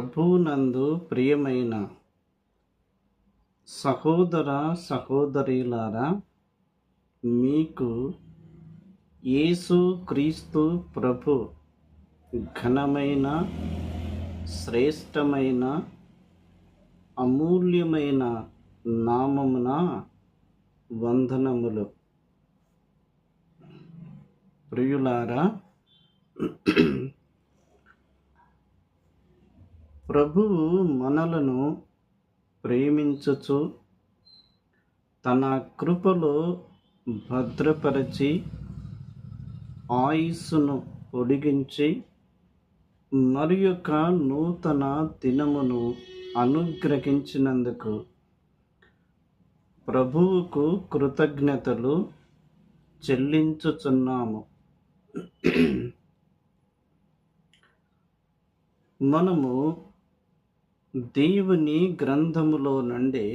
ప్రభువునందు ప్రియమైన సహోదర సహోదరీలారా, మీకు యేసు క్రీస్తు ప్రభు ఘనమైన, శ్రేష్టమైన, అమూల్యమైన నామమున వందనములు. ప్రియులారా, ప్రభువు మనలను ప్రేమించుచు తన కృపలో భద్రపరచి ఆయుస్సును పొడిగించి మరి యొక్క నూతన దినమును అనుగ్రహించినందుకు ప్రభువుకు కృతజ్ఞతలు చెల్లించుచున్నాము. మనము దేవుని గ్రంథములో నుండి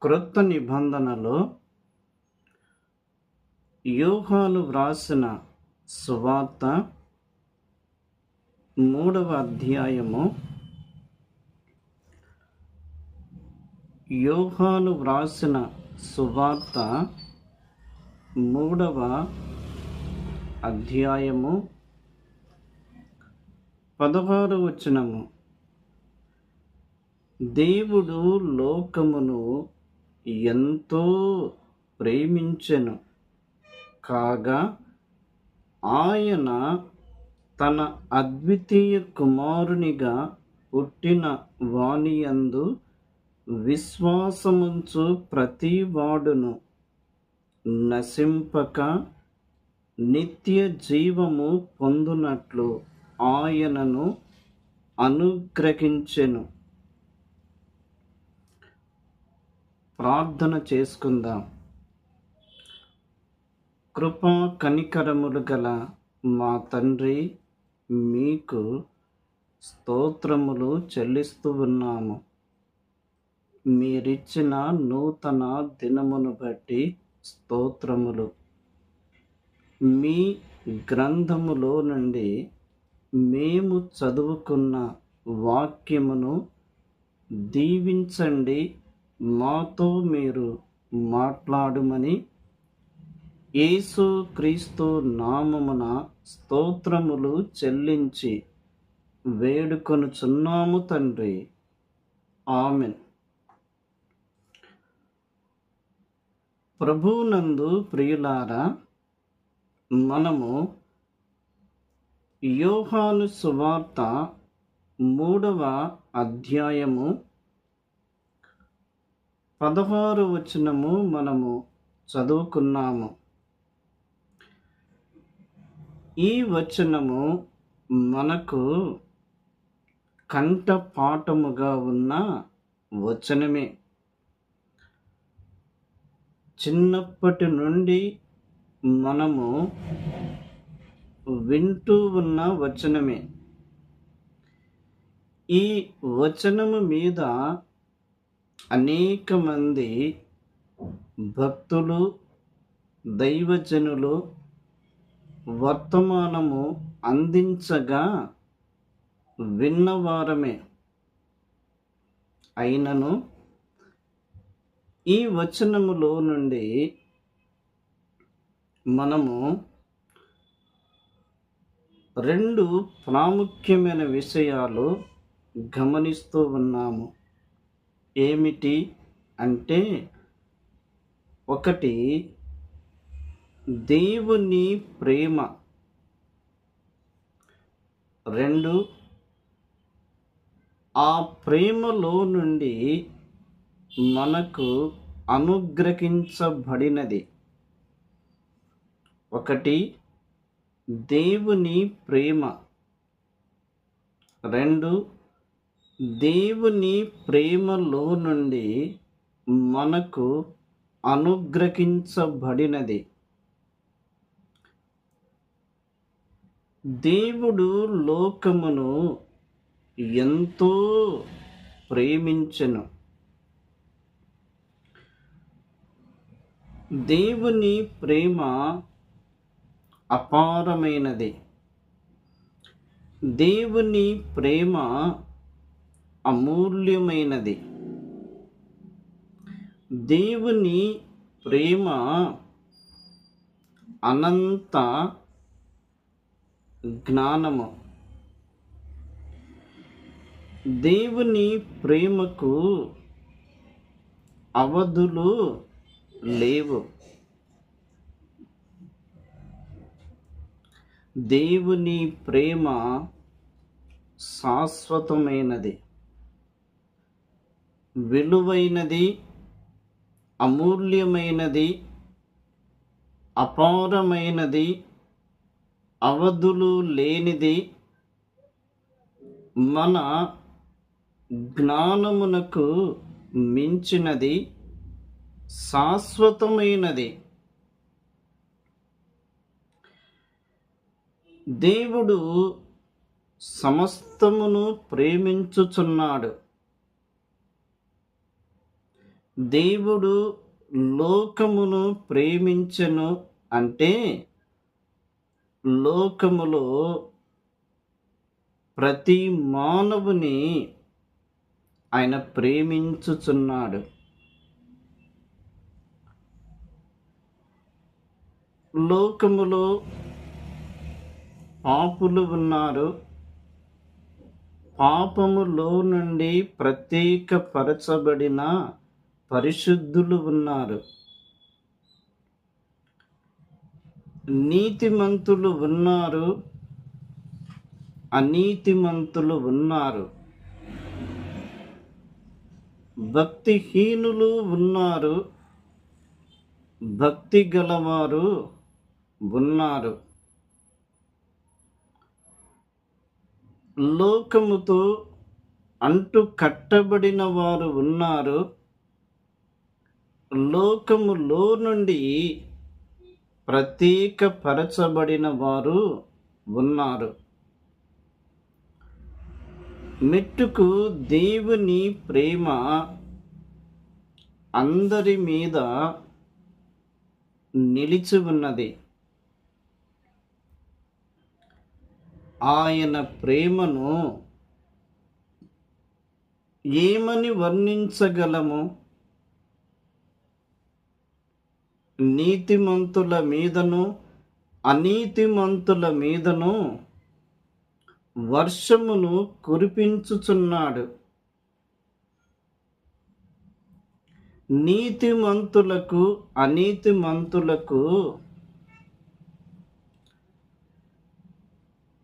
క్రొత్త నిబంధనలో యోహాను వ్రాసిన సువార్త 3వ అధ్యాయము, యోహాను వ్రాసిన సువార్త 3వ అధ్యాయము 16వ వచనము. దేవుడు లోకమును ఎంతో ప్రేమించెను కాగా ఆయన తన అద్వితీయ కుమారునిగా పుట్టిన వానియందు విశ్వాసముంచు ప్రతివాడును నశింపక నిత్య జీవము పొందునట్లు ఆయనను అనుగ్రహించెను. ప్రార్థన చేసుకుందాం. కృపా కనికరములు గల మా తండ్రి, మీకు స్తోత్రములు చెల్లిస్తూ ఉన్నాము. మీరిచ్చిన నూతన దినమును బట్టి స్తోత్రములు. మీ గ్రంథములో నుండి మేము చదువుకున్న వాక్యమును దీవించండి, మాతో మీరు మాట్లాడుమని యేసు క్రీస్తు నామమున స్తోత్రములు చెల్లించి వేడుకొనుచున్నాము తండ్రి. ఆమెన్. ప్రభువునందు ప్రియులారా, మనము యోహాను సువార్త 3వ అధ్యాయము 16వ వచనము మనము చదువుకున్నాము. ఈ వచనము మనకు కంఠపాఠముగా ఉన్న వచనమే. చిన్నప్పటి నుండి మనము వింటూ ఉన్న వచనమే. ఈ వచనము మీద అనేక మంది భక్తులు, దైవజనులు వర్తమానము అందించగా విన్నవారమే. అయినను ఈ వచనములో నుండి మనము 2 ప్రాముఖ్యమైన విషయాలు గమనిస్తూ ఉన్నాము. ఏమిటి అంటే, ఒకటి దేవుని ప్రేమ, 2 ఆ ప్రేమలో నుండి మనకు అనుగ్రహించబడినది. ఒకటి దేవుని ప్రేమ, 2 దేవుని ప్రేమలో నుండి మనకు అనుగ్రహించబడినది. దేవుడు లోకమును ఎంతో ప్రేమించెను. దేవుని ప్రేమ అపారమైనది. దేవుని ప్రేమ అమూల్యమైనది. దేవుని ప్రేమ అనంత జ్ఞానము. దేవుని ప్రేమకు అవధులు లేవు. దేవుని ప్రేమ శాశ్వతమైనది, విలువైనది, అమూల్యమైనది, అపారమైనది, అవధులు లేనిది, మన జ్ఞానమునకు మించినది, శాశ్వతమైనది. దేవుడు సమస్తమును ప్రేమించుచున్నాడు. దేవుడు లోకమును ప్రేమించెను అంటే లోకములో ప్రతి మానవుని ఆయన ప్రేమించుచున్నాడు. లోకములో పాపులు ఉన్నారు. పాపములో నుండి ప్రత్యేకపరచబడిన పరిశుద్ధులు ఉన్నారు. నీతిమంతులు ఉన్నారు, అనీతిమంతులు ఉన్నారు. భక్తిహీనులు ఉన్నారు, భక్తి గలవారు ఉన్నారు. లోకముతో అంటు కట్టబడిన వారు ఉన్నారు. లోకములో నుండి ప్రత్యేకపరచబడిన వారు ఉన్నారు. మెట్టుకు దేవుని ప్రేమ అందరి మీద నిలిచి ఉన్నది. ఆయన ప్రేమను ఏమని వర్ణించగలము? నీతిమంతుల మీదను అనీతిమంతుల మీదను వర్షమును కురిపించుచున్నాడు. నీతిమంతులకు అనీతిమంతులకు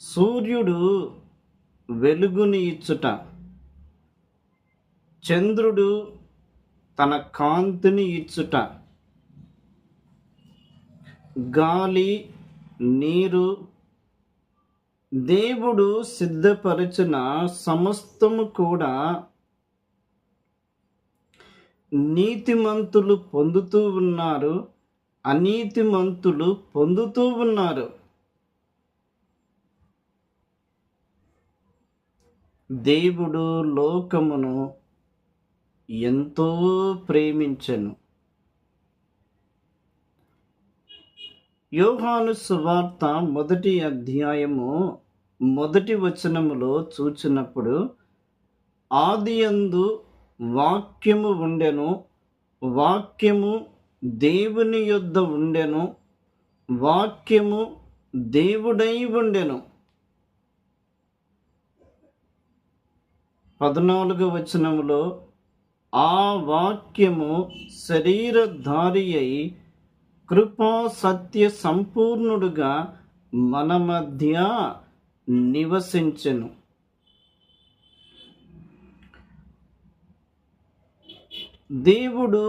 సూర్యుడు వెలుగుని ఇచ్చుట, చంద్రుడు తన కాంతిని ఇచ్చుట, గాలి, నీరు, దేవుడు సిద్ధపరిచిన సమస్తము కూడా నీతిమంతులు పొందుతూ ఉన్నారు, అనీతిమంతులు పొందుతూ ఉన్నారు. దేవుడు లోకమును ఎంతో ప్రేమించెను. యోహాను సువార్త 1వ అధ్యాయము 1వ వచనములో చూచినప్పుడు, ఆదియందు వాక్యము ఉండెను, వాక్యము దేవుని యొద్ద ఉండెను, వాక్యము దేవుడై ఉండెను. 14వ వచనములో, ఆ వాక్యము శరీరధారి అయి కృపా సత్య సంపూర్ణుడుగా మన మధ్య నివసించెను. దేవుడు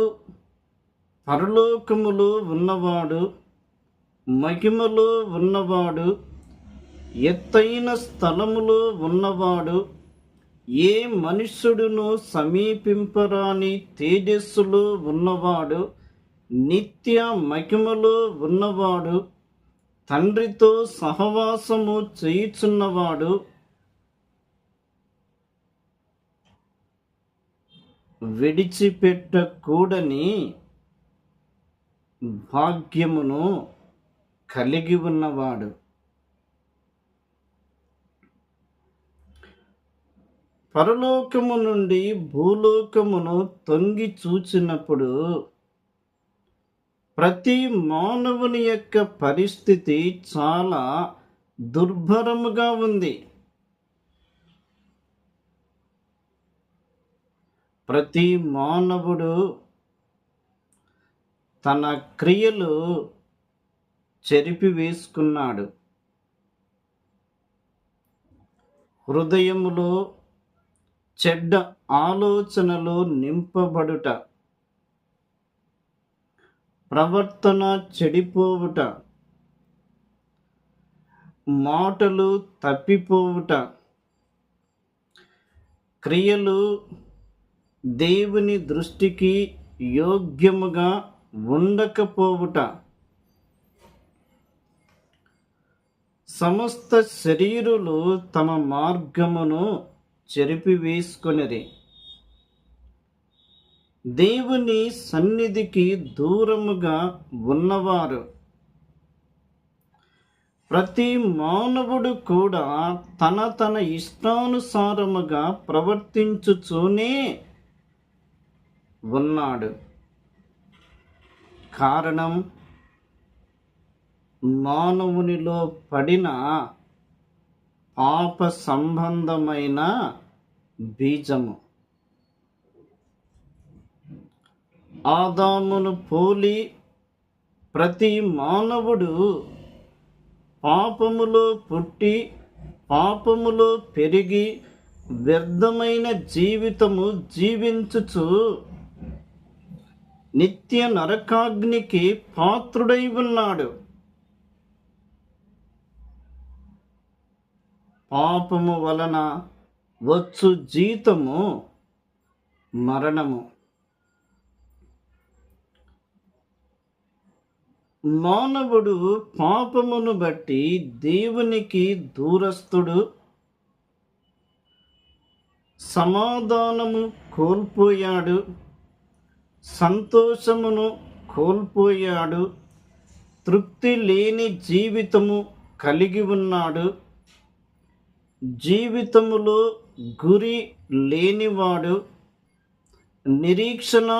పరలోకములో ఉన్నవాడు, మహిమలో ఉన్నవాడు, ఎత్తైన స్థలములో ఉన్నవాడు, ఏ మనుష్యుడును సమీపింపరాని తేజస్సులో ఉన్నవాడు, నిత్య మహిమలో ఉన్నవాడు, తండ్రితో సహవాసము చేయుచున్నవాడు, విడిచిపెట్టకూడని భాగ్యమును కలిగి ఉన్నవాడు. పరలోకము నుండి భూలోకమును తొంగి చూచినప్పుడు ప్రతి మానవుని యొక్క పరిస్థితి చాలా దుర్భరముగా ఉంది. ప్రతి మానవుడు తన క్రియలు చెరిపివేసుకున్నాడు. హృదయములో చెడ్డ ఆలోచనలు నింపబడుట, ప్రవర్తన చెడిపోవుట, మాటలు తప్పిపోవుట, క్రియలు దేవుని దృష్టికి యోగ్యముగా ఉండకపోవుట, సమస్త శరీరులు తమ మార్గమును చెరిపివేసుకొనిరి. దేవుని సన్నిధికి దూరముగా ఉన్నవారు. ప్రతి మానవుడు కూడా తన ఇష్టానుసారముగా ప్రవర్తించుచూనే ఉన్నాడు. కారణం మానవునిలో పడిన పాప సంబంధమైన బీజము. ఆదామును పోలి ప్రతి మానవుడు పాపములో పుట్టి పాపములో పెరిగి వ్యర్థమైన జీవితము జీవించుచు నిత్య నరకాగ్నికి పాత్రుడై ఉన్నాడు. పాపము వలన వచ్చు జీతము మరణము. మానవుడు పాపమును బట్టి దేవునికి దూరస్తుడు, సమాధానము కోల్పోయాడు, సంతోషమును కోల్పోయాడు, తృప్తి లేని జీవితము కలిగి ఉన్నాడు, జీవితములో గురి లేనివాడు, నిరీక్షణ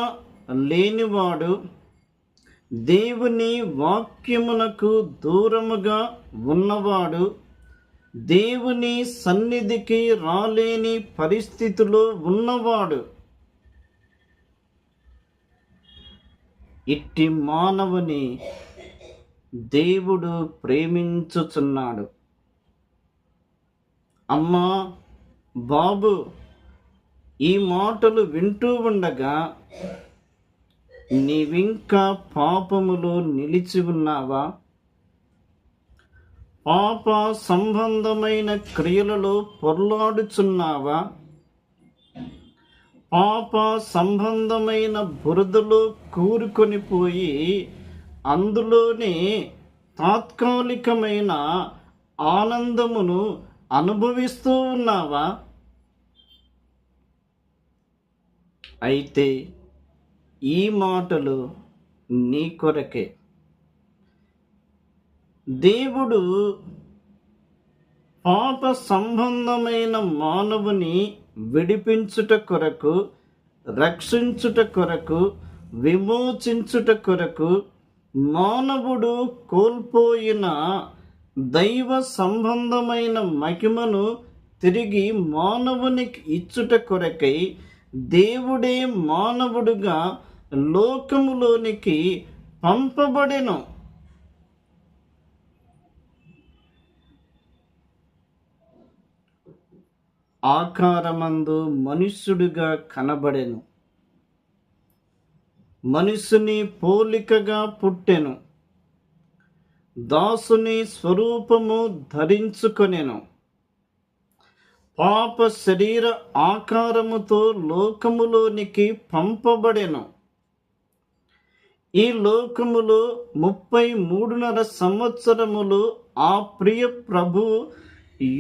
లేనివాడు, దేవుని వాక్యమునకు దూరముగా ఉన్నవాడు, దేవుని సన్నిధికి రాలేని పరిస్థితిలో ఉన్నవాడు. ఇట్టి మానవుని దేవుడు ప్రేమించుచున్నాడు. అమ్మా, బాబు, ఈ మాటలు వింటూ ఉండగా నీవింకా పాపములో నిలిచి ఉన్నావా? పాప సంబంధమైన క్రియలలో పొర్లాడుచున్నావా? పాప సంబంధమైన బురదలో కూరుకొని పోయి అందులోనే తాత్కాలికమైన ఆనందమును అనుభవిస్తూ ఉన్నావా? అయితే ఈ మాటలు నీ కొరకే. దేవుడు పాప సంబంధమైన మానవుని విడిపించుట కొరకు, రక్షించుట కొరకు, విమోచించుట కొరకు, మానవుడు కోల్పోయిన దైవ సంబంధమైన మహిమను తిరిగి మానవునికి ఇచ్చుట కొరకై దేవుడే మానవుడుగా లోకములోనికి పంపబడెను. ఆకారమందు మనుష్యుడిగా కనబడెను, మనుషుని పోలికగా పుట్టెను, దాసుని స్వరూపము ధరించుకొనెను, పాప శరీర ఆకారముతో లోకములోనికి పంపబడెను. ఈ లోకములో 33.5 సంవత్సరములు ఆ ప్రియ ప్రభు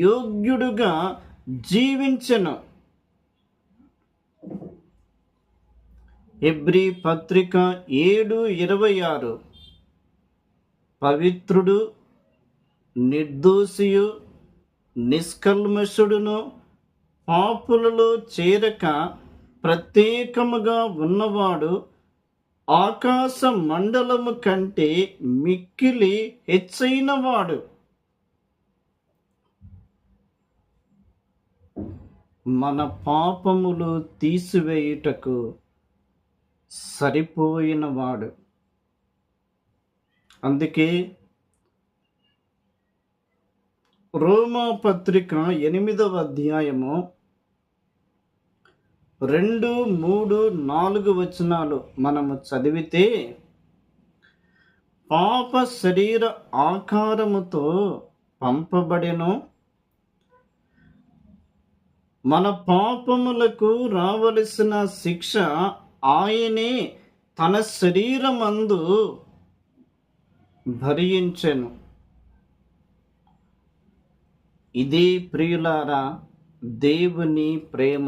యోగ్యుడుగా జీవించెను. హెబ్రీ పత్రిక 7:26 పవిత్రుడు, నిర్దోషియు, నిష్కల్మషుడును, పాపులలో చేరక ప్రత్యేకముగా ఉన్నవాడు ఆకాశ మండలము కంటే మిక్కిలి హెచ్చైనవాడు. మన పాపములు తీసివేయుటకు సరిపోయినవాడు. అందుకే రోమా పత్రిక 8వ అధ్యాయము 2, 3, 4 వచనాలు మనము చదివితే, పాప శరీర ఆకారముతో పంపబడెను, మన పాపములకు రావలసిన శిక్ష ఆయనే తన శరీరమందు భరించెను. ఇది ప్రియులారా దేవుని ప్రేమ.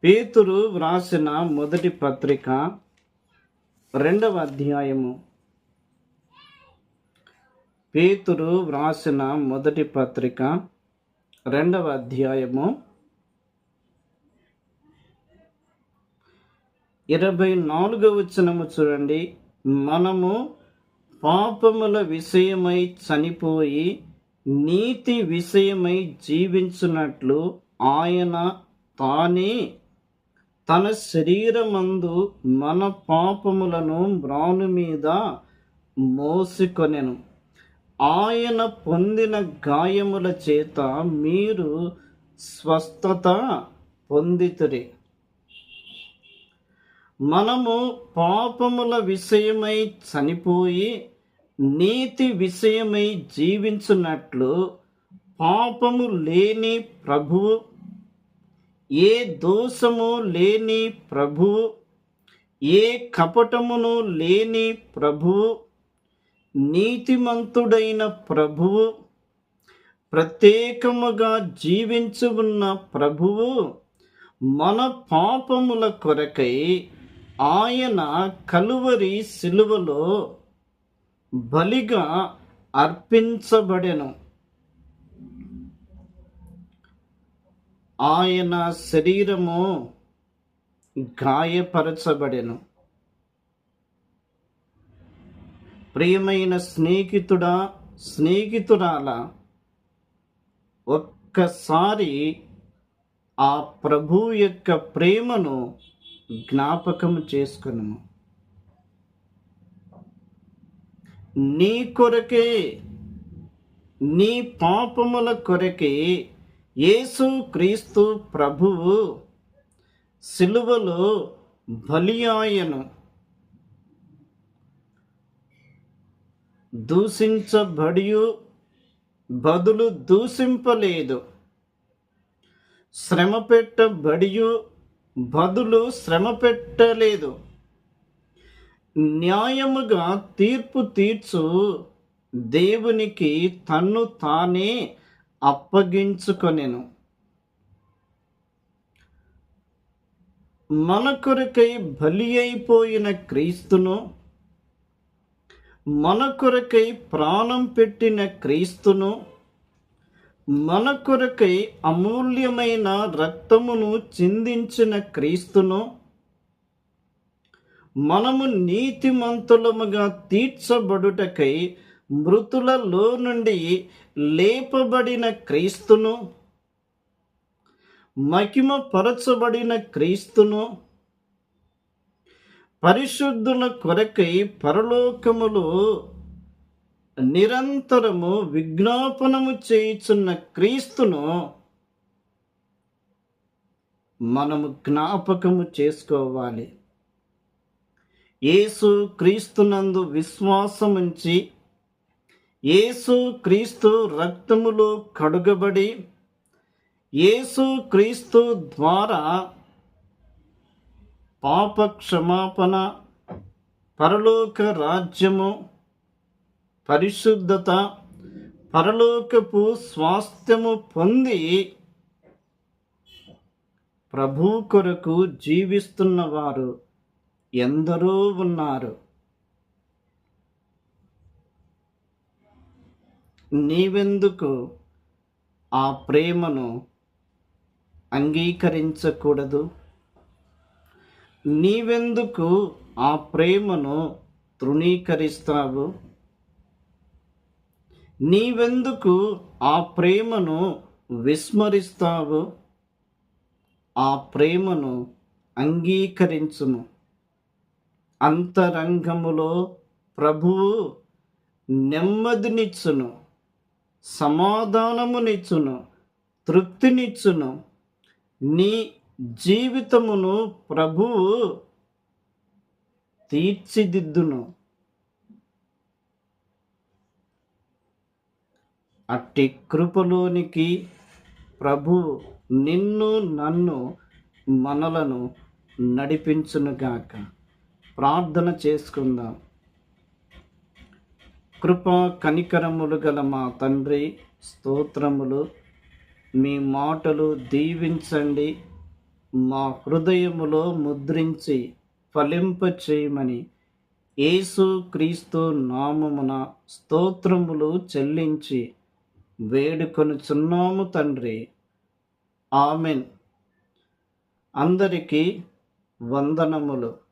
పేతురు వ్రాసిన మొదటి పత్రిక 2వ అధ్యాయము. పేతురు వ్రాసిన మొదటి పత్రిక 2వ అధ్యాయము 24వ వచనము చూడండి. మనము పాపముల విషయమై చనిపోయి నీతి విషయమై జీవించున్నట్లు ఆయన తానే తన శరీరమందు మన పాపములను మ్రాను మీద మోసుకొనెను. ఆయన పొందిన గాయముల చేత మీరు స్వస్థత పొందితిరి. మనము పాపముల విషయమై చనిపోయి నీతి విషయమై జీవించున్నట్లు పాపము లేని ప్రభువు, ఏ దోషము లేని ప్రభువు, ఏ కపటమును లేని ప్రభువు, నీతిమంతుడైన ప్రభువు, ప్రత్యేకముగా జీవించి ఉన్న ప్రభువు మన పాపముల కొరకై ఆయన కలువరి శిలువలో బలిగా అర్పించబడెను. ఆయన శరీరము గాయపరచబడెను. ప్రియమైన స్నేహితుడా, స్నేహితురాల, ఒక్కసారి ఆ ప్రభు యొక్క ప్రేమను జ్ఞాపకం చేసుకును. నీ కొరకే, నీ పాపముల కొరకే యేసు క్రీస్తు ప్రభువు సిలువలో బలియాయను. దూషించబడియు బదులు దూషింపలేదు, శ్రమ పెట్టబడియు బదులు శ్రమ పెట్టలేదు, న్యాయముగా తీర్పు తీర్చు దేవునికి తన్ను తానే అప్పగించుకొనెను. మన కొరకై బలి అయిపోయిన క్రీస్తును, మన కొరకై ప్రాణం పెట్టిన క్రీస్తును, మన కొరకై అమూల్యమైన రక్తమును చిందించిన క్రీస్తును, మనము నీతిమంతులముగా తీర్చబడుటకై మృతులలో నుండి లేపబడిన క్రీస్తును, మహిమపరచబడిన క్రీస్తును, పరిశుద్ధుల కొరకై పరలోకములో నిరంతరము విజ్ఞాపనము చేయుచున్న క్రీస్తును మనము జ్ఞాపకము చేసుకోవాలి. యేసు క్రీస్తునందు విశ్వాసముంచి యేసు క్రీస్తు రక్తములో కడుగబడి యేసు క్రీస్తు ద్వారా పాప క్షమాపణ, పరలోక రాజ్యము, పరిశుద్ధత, పరలోకపు స్వాస్థ్యము పొంది ప్రభు కొరకు జీవిస్తున్నవారు ఎందరో ఉన్నారు. నీవెందుకు ఆ ప్రేమను అంగీకరించకూడదు? నీవెందుకు ఆ ప్రేమను తృణీకరిస్తావు? నీవెందుకు ఆ ప్రేమను విస్మరిస్తావు? ఆ ప్రేమను అంగీకరించుము. అంతరంగములో ప్రభువు నెమ్మదినిచ్చును, సమాధానమునిచ్చును, తృప్తినిచ్చును. నీ జీవితమును ప్రభువు తీర్చిదిద్దును. అట్టి కృపలోనికి ప్రభువు నిన్ను, నన్ను, మనలను నడిపించునుగాక. ప్రార్థన చేసుకుందాం. కృపా కనికరములు గల మా తండ్రి, స్తోత్రములు. మీ మాటలు దీవించండి, మా హృదయములో ముద్రించి ఫలింపచేయమని యేసు క్రీస్తు నామమున స్తోత్రములు చెల్లించి వేడుకొనుచున్నాము తండ్రి. ఆమెన్. అందరికీ వందనములు.